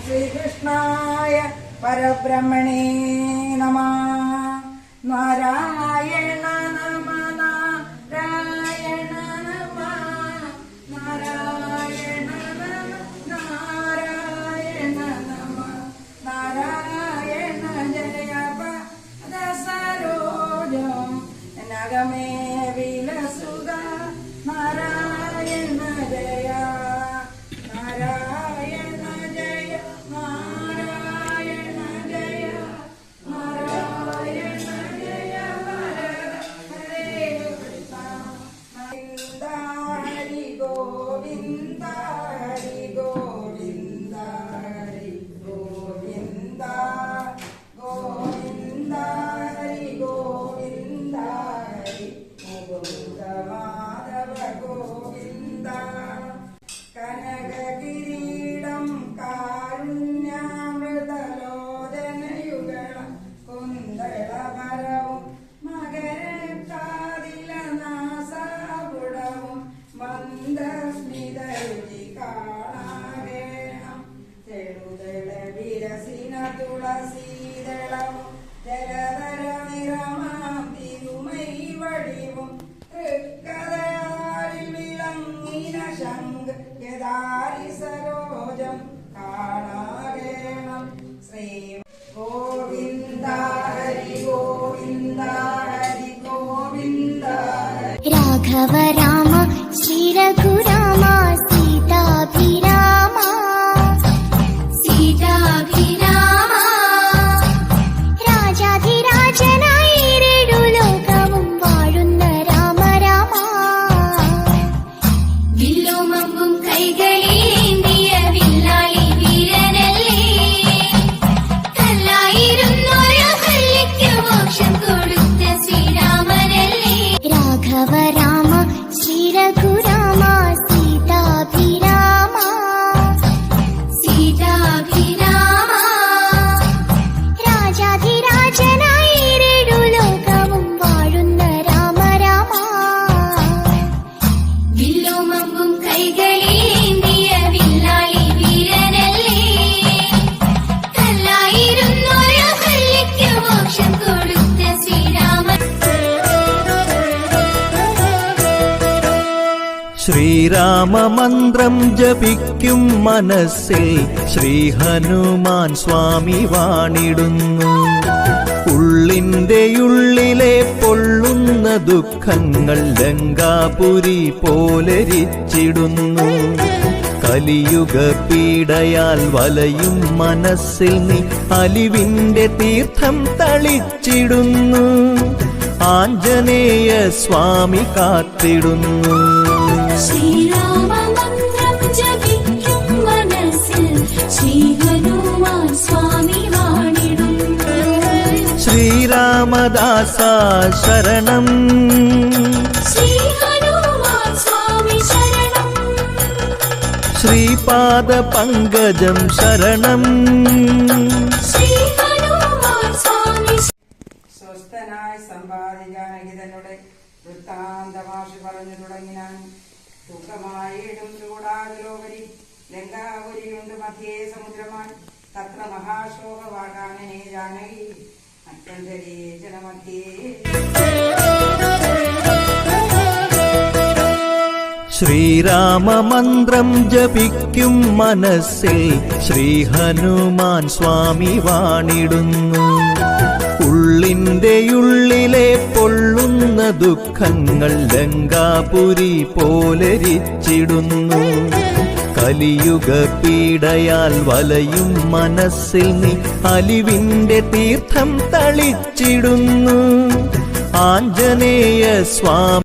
ശ്രീകൃഷ്ണായ പരബ്രഹ്മണേ നമഃ. നാരായണ നമ നാരായണ നമ നാരായണ നമ നാരായണ നമ നാരായണ ജയ പദസരോജം നഗമേ വിലസുത നാരായണ ജയ നാരായണ ജയ നാരായണ ജയ നാരായണ ജയ ഹരേ കൃഷ്ണ ഹരി ഗോവിന്ദ ഹരി ഗോവിന്ദ ഹരി ഗോവിന്ദ ഗോവിന്ദ ഹരി ഗോവിന്ദ ഹരി ഗോവിന്ദ മാധവ ഗോവിന്ദ. കനകകിരീടം കാരുണ്യാമൃതലോചനയുഗളം കുന്തളമരവും മകരക്കാതിലനാസാപുടവും മന്ദസ്മിതരുചി കാണാകേണം. ചെറുതള വിരസിന തുളസീതളവും ജലധര നിറമാം തിരുമൈ വടിവും തൃക്കഥയാലിൽ വിളങ്ങിന ശംഖ് യദാരി സരോജം കാണാകേണം. ശ്രീ ഗോവിന്ദ ഹരി ഗോവിന്ദ ഹരി ഗോവിന്ദ. രാഘവ രാമ ശ്രീ രഘുരാമ സീതാഭിരാമ സീതാഭിരാമ രാജാധിരാജനായി ലോകവും വാഴുന്ന രാമ രാമ. വില്ലുമമ്പും കൈകളിലേന്തിയ വില്ലാളി വീരനല്ലേ, കല്ലായിരുന്നൊരു ഹല്യയ്ക്ക് മോക്ഷം കൊടുത്ത ശ്രീരാമനല്ലേ. രാഘവ രാമ ശ്രീ രഘുരാമ സീതാഭിരാമ സീതാഭിരാമ രാജാധിരാജനായി ലോകവും വാഴുന്ന രാമ രാമ. വില്ലുമമ്പും കൈകളിലേന്തിയ വില്ലാളി വീരനല്ലേ, കല്ലായിരുന്നൊരു ഹല്യയ്ക്ക് മോക്ഷം കൊടുത്ത ശ്രീരാമൻ. ശ്രീരാമമന്ത്രം ജപിക്കും മനസ്സിൽ ശ്രീ ഹനുമാൻ സ്വാമി വാണിടുന്നു. ഉള്ളിന്റെ ഉള്ളിലെ പൊള്ളുന്ന ദുഃഖങ്ങൾ ലങ്കാപുരി പോലരിച്ചിടുന്നു. കലിയുഗ പീഡയാൽ വലയും മനസ്സിൽ നീ അലിവിന്റെ തീർത്ഥം തളിച്ചിടുന്നു. ആഞ്ജനേയ സ്വാമി കാത്തിടുന്നു. ശ്രീരാമമന്ത്രം ജപിക്കും മനസ്സിൽ ശ്രീ ഹനുമാൻ സ്വാമി വാണിടുന്നു. ശ്രീരാമദാസ ശരണം, ശ്രീ ഹനുമാൻ സ്വാമി ശരണം, ശ്രീപാദ പങ്കജം ശരണം. ശ്രീ ഹനുമാൻ സ്വാമി. സ്വസ്ഥനായി സമ്പാദി ജാനകി തന്നോട് വൃത്താന്തമാഷി പറഞ്ഞു തുടങ്ങിനാൻ. ദുഃഖമായിടും ചൂടാതിലോപരി ലങ്കാപുരിയുണ്ട് മധ്യേ സമുദ്രമാൻ. തത്ര മഹാശോകവാകാനേ ജാനകി അത്യന്തരേ ജനമധ്യേ. ശ്രീരാമമന്ത്രം ജപിക്കും മനസ്സിൽ ശ്രീ ഹനുമാൻ സ്വാമി വാണിടുന്നു. ഉള്ളിന്റെ ഉള്ളിലെ പൊള്ളുന്ന ദുഃഖങ്ങൾ ലങ്കാപുരി പോലരിച്ചിടുന്നു. കലിയുഗ പീഡയാൽ വലയും മനസ്സിൽ നീ അലിവിന്റെ തീർത്ഥം തളിച്ചിടുന്നു. ആഞ്ജനേയ സ്വാമി